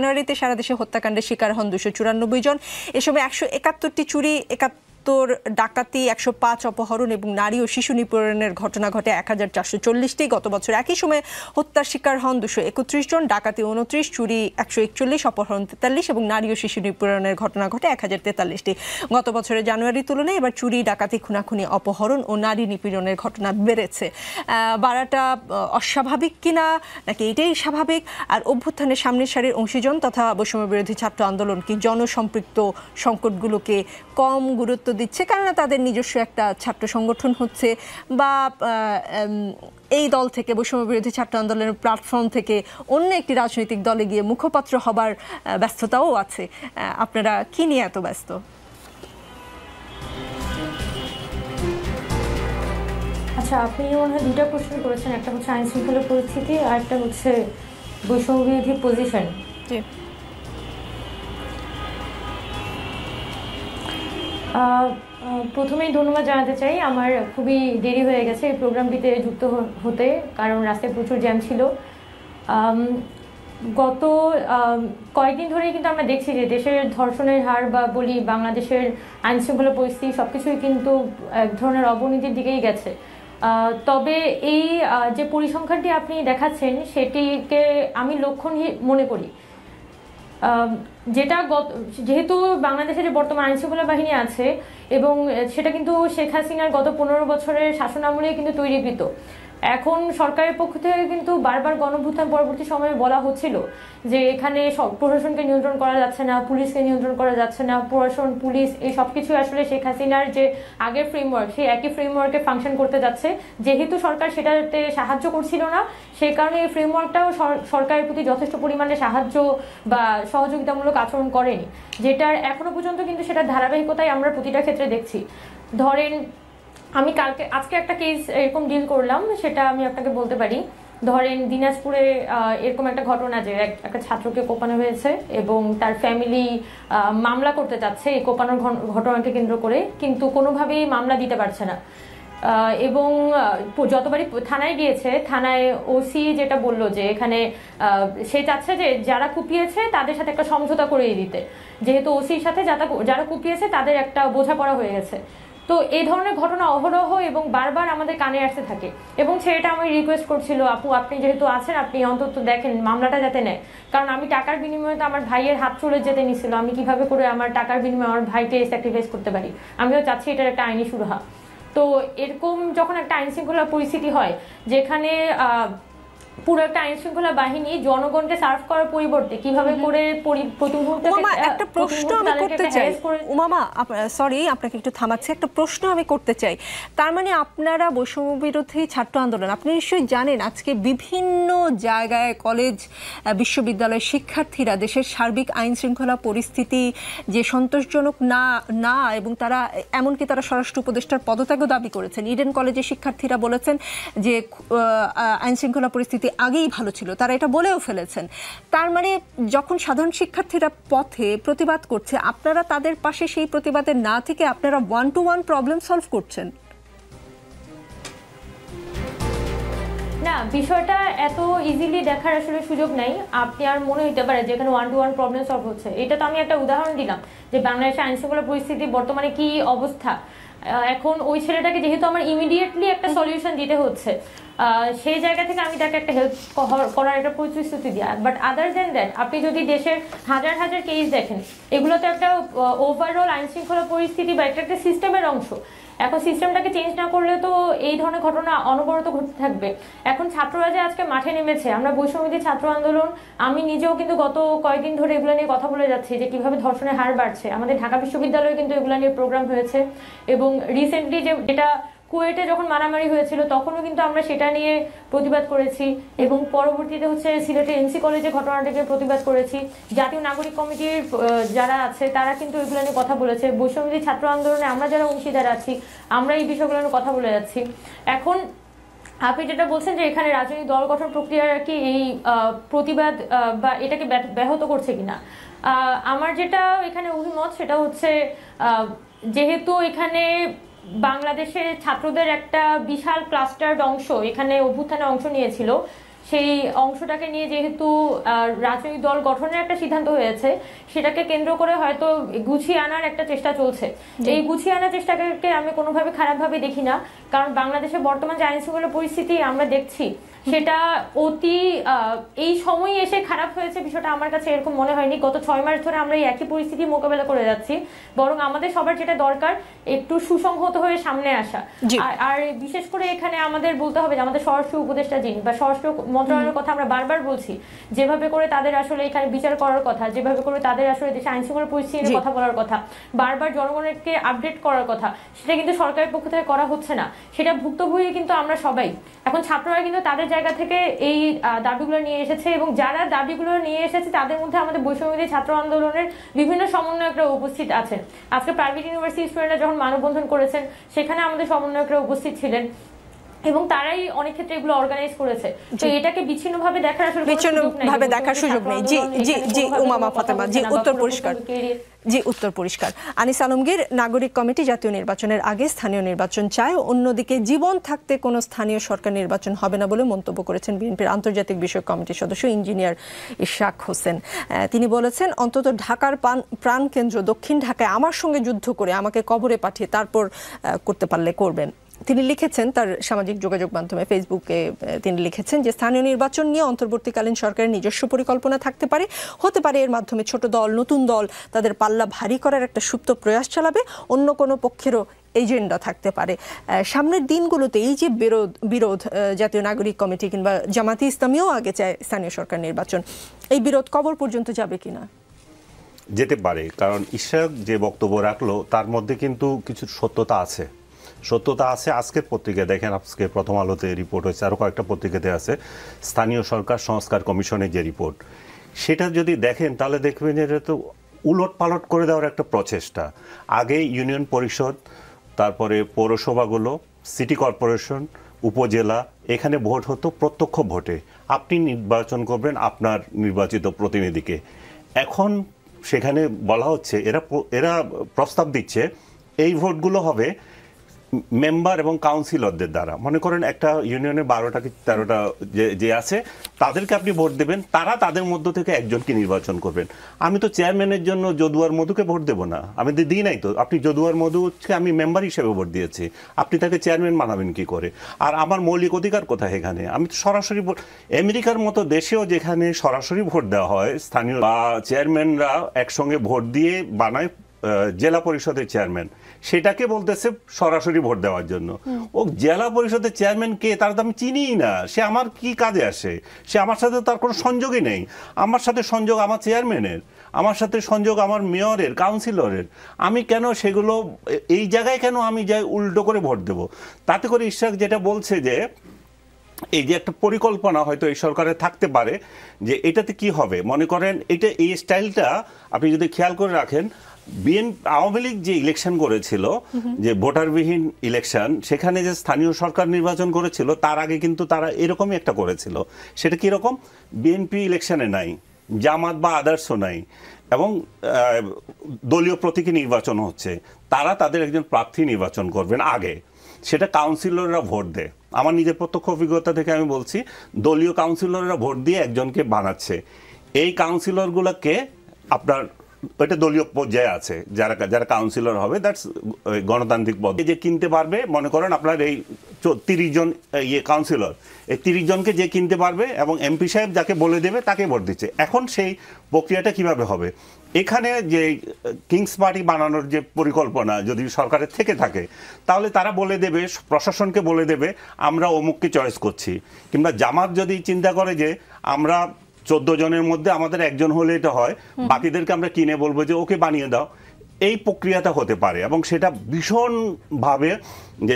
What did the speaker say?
জানুয়ারিতে সারা দেশে হত্যাকাণ্ডের শিকার হন 294 জন। এ সময় 171টি চুরি, 71 ডাকাতি, 105 অপহরণ এবং নারী ও শিশু নিপীড়নের ঘটনা ঘটে 1440টি। গত বছর একই সময়ে হত্যার শিকার হন 231 জন, ডাকাতি 29, চুরি 141, অপহরণ 43 এবং নারী ও শিশু নিপীড়নের ঘটনা ঘটে 1043টি। গত বছরের জানুয়ারির তুলনায় এবার চুরি, ডাকাতি, খুনাখুনি, অপহরণ ও নারী নিপীড়নের ঘটনা বেড়েছে। বাড়াটা অস্বাভাবিক কিনা নাকি এটাই স্বাভাবিক? আর অভ্যুত্থানের সামনের সারির অংশীজন তথা বৈষম্য বিরোধী ছাত্র আন্দোলন কি জনসম্পৃক্ত সংকটগুলোকে কম গুরুত্ব দিচ্ছে, কেননা তাদের নিজস্ব একটা ছাত্র সংগঠন হচ্ছে, বা এই দল থেকে বৈষম্য বিরোধী ছাত্র আন্দোলনের প্ল্যাটফর্ম থেকে অন্য একটি রাজনৈতিক দলে গিয়ে মুখপাত্র হবার ব্যস্ততাও আছে? আপনারা কি নিয়ে এত ব্যস্ত? আচ্ছা, আপনি মনে হয় দুটা প্রশ্ন করেছেন, একটা হচ্ছে আইন শৃঙ্খলা পরিস্থিতি আর একটা হচ্ছে বৈষম্য বিরোধী পজিশন। প্রথমেই ধন্যবাদ জানাতে চাই, আমার খুবই দেরি হয়ে গেছে এই প্রোগ্রামটিতে যুক্ত হতে, কারণ রাস্তায় প্রচুর জ্যাম ছিল। গত কয়েকদিন ধরেই কিন্তু আমরা দেখছি যে দেশের ধর্ষণের হার বা বলি বাংলাদেশের আইন শৃঙ্খলা পরিস্থিতি সবকিছুই কিন্তু এক ধরনের অবনতির দিকেই গেছে। তবে এই যে পরিসংখ্যানটি আপনি দেখাচ্ছেন সেটিকে আমি লক্ষণ মনে করি। যেহেতু বাংলাদেশে যে বর্তমান আইনশৃঙ্খলা বাহিনী আছে এবং সেটা কিন্তু শেখ হাসিনার গত 15 বছরের শাসন আমলেই কিন্তু তৈরিকৃত। এখন সরকারের পক্ষ থেকে কিন্তু বারবার গণঅভ্যুত্থান পরবর্তী সময়ে বলা হচ্ছিল যে এখানে প্রশাসনকে নিয়ন্ত্রণ করা যাচ্ছে না, পুলিশকে নিয়ন্ত্রণ করা যাচ্ছে না, প্রশাসন, পুলিশ এই সব কিছু আসলে শেখ হাসিনার যে আগের ফ্রেমওয়ার্ক সেই একই ফ্রেমওয়ার্কে ফাংশন করতে যাচ্ছে। যেহেতু সরকার সেটাতে সাহায্য করছিল না, সেই কারণে এই ফ্রেমওয়ার্কটাও সরকারের প্রতি যথেষ্ট পরিমাণে সাহায্য বা সহযোগিতামূলক আচরণ করেনি, যেটার এখনো পর্যন্ত কিন্তু সেটার ধারাবাহিকতাই আমরা প্রতিটা ক্ষেত্রে দেখছি। ধরেন আমি আজকে একটা কেস এরকম ডিল করলাম, সেটা আমি আপনাকে বলতে পারি। ধরেন দিনাজপুরে এরকম একটা ঘটনা যে একটা ছাত্রকে কোপানো হয়েছে এবং তার ফ্যামিলি মামলা করতে চাচ্ছে এই কোপানোর ঘটনাকে কেন্দ্র করে, কিন্তু কোনোভাবেই মামলা দিতে পারছে না। এবং যতবারই থানায় গিয়েছে, থানায় ওসি যেটা বললো যে এখানে সে চাচ্ছে যে যারা কুপিয়েছে তাদের সাথে একটা সমঝোতা করিয়ে দিতে, যেহেতু ওসির সাথে যারা কুপিয়েছে তাদের একটা বোঝাপড়া হয়ে গেছে। তো এই ধরনের ঘটনা অহরহ এবং বারবার আমাদের কানে আসতে থাকে এবং ছেলেটা আমি রিকোয়েস্ট করছিল, আপু আপনি যেহেতু আছেন আপনি অন্তত দেখেন মামলাটা যাতে নেয়, কারণ আমি টাকার বিনিময়ে তো আমার ভাইয়ের হাত চলে যেতে নিছিল, আমি কিভাবে করে আমার টাকার বিনিময়ে আমার ভাইকে স্যাক্রিফাইস করতে পারি, আমিও চাচ্ছি এটার একটা আইনি সুরাহা। তো এরকম যখন একটা আইন শৃঙ্খলা পরিস্থিতি হয় যেখানে পুরো একটা আইন শৃঙ্খলা বাহিনী জনগণকে সার্ভ করার পরিবর্তে কিভাবে করে একটা প্রশ্ন আমি করতে চাই, উমামা সরি আপনাকে একটু থামাচ্ছি, একটা প্রশ্ন আমি করতে চাই। তার মানে আপনারা বৈষম্য বিরোধী ছাত্র আন্দোলন, আপনি নিশ্চয়ই জানেন আজকে বিভিন্ন জায়গায় কলেজ বিশ্ববিদ্যালয়ের শিক্ষার্থীরা দেশের সার্বিক আইন শৃঙ্খলা পরিস্থিতি যে সন্তোষজনক না এবং তারা এমনকি তারা স্বরাষ্ট্র উপদেষ্টার পদত্যাগও দাবি করেছেন। ইডেন কলেজের শিক্ষার্থীরা বলেছেন যে আইন শৃঙ্খলা পরিস্থিতি আগেই ভালো ছিল, তারা এটা বলেও ফেলেছেন। তার মানে যখন সাধারণ শিক্ষার্থীরা পথে প্রতিবাদ করছে, আপনারা তাদের পাশে সেই প্রতিবাদে না থেকে আপনারা 1-to-1 প্রবলেম সলভ করছেন না। বিষয়টা এত ইজিলি দেখার আসলে সুযোগ নাই। আপনি আর মনে হইতে পারে যেখানে 1-to-1 প্রবলেম সলভ হচ্ছে। এটা তো আমি একটা উদাহরণ দিলাম যে বাংলাদেশের আইন শৃঙ্খলা পরিস্থিতি বর্তমানে কি অবস্থা। এখন ওই ছেলেটাকে যেহেতু আমার ইমিডিয়েটলি একটা সলিউশন দিতে হচ্ছে, সেই জায়গা থেকে আমি তাকে একটা হেল্প করার একটা প্রতিশ্রুতি দিই। বাট আদার দেন দ্যাট আপনি যদি দেশের হাজার হাজার কেস দেখেন, এগুলো তো একটা ওভারঅল আইন শৃঙ্খলা পরিস্থিতি বা একটা সিস্টেমের অংশ। এখন সিস্টেমটাকে চেঞ্জ না করলে তো এই ধরনের ঘটনা অনবরত ঘটতে থাকবে। এখন ছাত্ররা যে আজকে মাঠে নেমেছে, আমরা বৈষম্যবিরোধী ছাত্র আন্দোলন, আমি নিজেও কিন্তু গত কয়েকদিন ধরে এগুলো নিয়ে কথা বলে যাচ্ছি যে কিভাবে ধর্ষণের হার বাড়ছে। আমাদের ঢাকা বিশ্ববিদ্যালয়ে কিন্তু এগুলো নিয়ে প্রোগ্রাম হয়েছে এবং রিসেন্টলি যেটা কুয়েটে যখন মারামারি হয়েছিল তখনও কিন্তু আমরা সেটা নিয়ে প্রতিবাদ করেছি এবং পরবর্তীতে হচ্ছে সিলেটের এমসি কলেজে ঘটনাটাকে প্রতিবাদ করেছি। জাতীয় নাগরিক কমিটির যারা আছে তারা কিন্তু এগুলো নিয়ে কথা বলেছে। বৈষম্যবিরোধী ছাত্র আন্দোলনে আমরা যারা অংশীদার আছি আমরা এই বিষয়গুলো নিয়ে কথা বলে যাচ্ছি। এখন আপনি যেটা বলছেন যে এখানে রাজনৈতিক দল গঠন প্রক্রিয়া কি এই প্রতিবাদ বা এটাকে ব্যাহত করছে কিনা, আমার যেটা এখানে অভিমত সেটা হচ্ছে যেহেতু এখানে বাংলাদেশের ছাত্রদের একটা বিশাল ক্লাস্টার অংশ এখানে অভ্যুত্থানে অংশ নিয়েছিল, সেই অংশটাকে নিয়ে যেহেতু রাজনৈতিক দল গঠনের একটা সিদ্ধান্ত হয়েছে, সেটাকে কেন্দ্র করে হয়তো গুছিয়ে আনার একটা চেষ্টা চলছে। এই গুছিয়ে আনার চেষ্টাকে আমি কোনোভাবে খারাপভাবে দেখি না, কারণ বাংলাদেশের বর্তমান যে আইন শৃঙ্খলা পরিস্থিতি আমরা দেখছি সেটা অতি এই সময় এসে খারাপ হয়েছে বিষয়টা আমার কাছে এরকম মনে হয়নি। গত 6 মাস ধরে আমরা এই একই পরিস্থিতি মোকাবেলা করে যাচ্ছি, বরং আমাদের সবার যেটা দরকার একটু সুসংহত হয়ে সামনে আসা। আর বিশেষ করে এখানে আমাদের বলতে হবে যে আমাদের স্বরাষ্ট্র উপদেষ্টা যিনি বা স্বরাষ্ট্র মন্ত্রণালয়ের কথা আমরা বারবার বলছি, যেভাবে করে তাদের আসলে এখানে বিচার করার কথা, যেভাবে করে তাদের আসলে দেশে আইন শৃঙ্খলা পরিস্থিতি নিয়ে কথা বলার কথা, বারবার জনগণকে আপডেট করার কথা, সেটা কিন্তু সরকারের পক্ষ থেকে করা হচ্ছে না। সেটা ভুক্তভোগী কিন্তু আমরা সবাই। এখন ছাত্ররা কিন্তু তাদের জায়গা থেকে এই দাবিগুলো নিয়ে এসেছে, এবং যারা দাবিগুলো নিয়ে এসেছে তাদের মধ্যে আমাদের বৈষম্যবিরোধী ছাত্র আন্দোলনের বিভিন্ন সমন্বয়করা উপস্থিত আছেন। আজকে প্রাইভেট ইউনিভার্সিটি স্টুডেন্টরা যখন মানববন্ধন করেছেন সেখানে আমাদের সমন্বয়করা উপস্থিত ছিলেন, এবং তারাই অনেক ক্ষেত্রে এগুলো অর্গানাইজ করেছে। তো এটাকে বিচ্ছিন্নভাবে দেখার আসলে বিচ্ছিন্নভাবে দেখার সুযোগ নেই। জি জি জি উমামা ফাতেমা, জি উত্তর পরিষ্কার। জি উত্তর পরিষ্কার। আনিস আলমগীর, নাগরিক কমিটি জাতীয় নির্বাচনের আগে স্থানীয় নির্বাচন চায়, অন্যদিকে জীবন থাকতে কোনো স্থানীয় সরকার নির্বাচন হবে না বলে মন্তব্য করেছেন বিএনপির আন্তর্জাতিক বিষয়ক কমিটির সদস্য ইঞ্জিনিয়ার ইশাক হোসেন। তিনি বলেছেন, অন্তত ঢাকার প্রাণকেন্দ্র দক্ষিণ ঢাকায় আমার সঙ্গে যুদ্ধ করে আমাকে কবরে পাঠিয়ে তারপর করতে পারলে করবেন। তিনি লিখেছেন তার সামাজিক যোগাযোগ মাধ্যমে ফেসবুকে তিনি লিখেছেন যে স্থানীয় নির্বাচন নিয়ে অন্তর্বর্তীকালীন সরকারের নিজস্ব পরিকল্পনা থাকতে পারে, হতে পারে এর মাধ্যমে ছোট দল নতুন দল তাদের পাল্লা ভারী করার একটা সুপ্ত প্রয়াস চালাবে, অন্য কোনো পক্ষেরও এজেন্ডা থাকতে পারে। সামনের দিনগুলোতে এই যে বিরোধ জাতীয় নাগরিক কমিটি কিংবা জামাতি ইসলামীও আগে চায় স্থানীয় সরকার নির্বাচন, এই বিরোধ কবর পর্যন্ত যাবে কিনা? যেতে পারে, কারণ ইশাক যে বক্তব্য রাখলো তার মধ্যে কিন্তু কিছু সত্যতা আছে। আজকের পত্রিকায় দেখেন, আজকে প্রথম আলোতে রিপোর্ট হয়েছে, আরও কয়েকটা পত্রিকাতে আছে স্থানীয় সরকার সংস্কার কমিশনের যে রিপোর্ট, সেটা যদি দেখেন তাহলে দেখবেন যে এটা তো উলট পালট করে দেওয়ার একটা প্রচেষ্টা। আগে ইউনিয়ন পরিষদ, তারপরে পৌরসভাগুলো, সিটি কর্পোরেশন, উপজেলা, এখানে ভোট হতো প্রত্যক্ষ ভোটে, আপনি নির্বাচন করবেন আপনার নির্বাচিত প্রতিনিধিকে। এখন সেখানে বলা হচ্ছে, এরা প্রস্তাব দিচ্ছে এই ভোটগুলো হবে মেম্বার এবং কাউন্সিলরদের দ্বারা। মনে করেন একটা ইউনিয়নে 12টা কি 13টা যে আছে তাদেরকে আপনি ভোট দেবেন, তারা তাদের মধ্য থেকে একজনকে নির্বাচন করবেন। আমি তো চেয়ারম্যানের জন্য যদুয়ার মধুকে ভোট দেবো না, আমি দিই নাই তো। আপনি যদুয়ার মধুকে আমি মেম্বার হিসেবে ভোট দিয়েছি, আপনি তাকে চেয়ারম্যান বানাবেন কি করে? আর আমার মৌলিক অধিকার কোথায় এখানে? আমি তো সরাসরি ভোট, আমেরিকার মতো দেশেও যেখানে সরাসরি ভোট দেওয়া হয়, স্থানীয় বা চেয়ারম্যানরা একসঙ্গে ভোট দিয়ে বানায় জেলা পরিষদের চেয়ারম্যান, সেটাকে বলতেছে সরাসরি ভোট দেওয়ার জন্য। ও জেলা পরিষদের চেয়ারম্যান কে, তার তো আমি চিনিই না, সে আমার কি কাজে আসে? সে আমার সাথে তার কোনো সংযোগই নেই। আমার সাথে সংযোগ আমার চেয়ারম্যানের, আমার সাথে সংযোগ আমার মেয়রের, কাউন্সিলরের। আমি কেন সেগুলো এই জায়গায় কেন আমি যাই উল্টো করে ভোট দেব? তাতে করে ইশাক যেটা বলছে যে এই যে একটা পরিকল্পনা হয়তো এই সরকারে থাকতে পারে যে এটাতে কি হবে। মনে করেন এটা এই স্টাইলটা আপনি যদি খেয়াল করে রাখেন, আওয়ামী লীগ যে ইলেকশন করেছিল, যে ভোটারবিহীন ইলেকশন, সেখানে যে স্থানীয় সরকার নির্বাচন করেছিল তার আগে কিন্তু তারা এরকমই একটা করেছিল। সেটা কিরকম? বিএনপি ইলেকশনে নাই, জামাত বা আদার্সও নাই, এবং দলীয় প্রতীকী নির্বাচন হচ্ছে, তারা তাদের একজন প্রার্থী নির্বাচন করবেন আগে, সেটা কাউন্সিলররা ভোট দেয়। আমার নিজের প্রত্যক্ষ অভিজ্ঞতা থেকে আমি বলছি, দলীয় কাউন্সিলররা ভোট দিয়ে একজনকে বানাচ্ছে। এই কাউন্সিলরগুলোকে আপনার এটা দলীয় পর্যায়ে আছে, যারা কাউন্সিলর হবে, দ্যাটস গণতান্ত্রিক পদ্ধতি, যে কিনতে পারবে। মনে করেন আপনার এই 30 জন কাউন্সিলর, এই 30 জনকে যে কিনতে পারবে এবং এমপি সাহেব যাকে বলে দেবে তাকে ভোট দিচ্ছে। এখন সেই প্রক্রিয়াটা কিভাবে হবে? এখানে যে কিংস পার্টি বানানোর যে পরিকল্পনা যদি সরকারের থেকে থাকে, তাহলে তারা বলে দেবে, প্রশাসনকে বলে দেবে আমরা অমুককে চয়েস করছি। কিংবা জামাত যদি চিন্তা করে যে আমরা 14 জনের মধ্যে আমাদের একজন হলে এটা হয়, বাকিদেরকে আমরা কিনে বলবো যে ওকে বানিয়ে দাও, এই প্রক্রিয়াটা হতে পারে। এবং সেটা ভীষণভাবে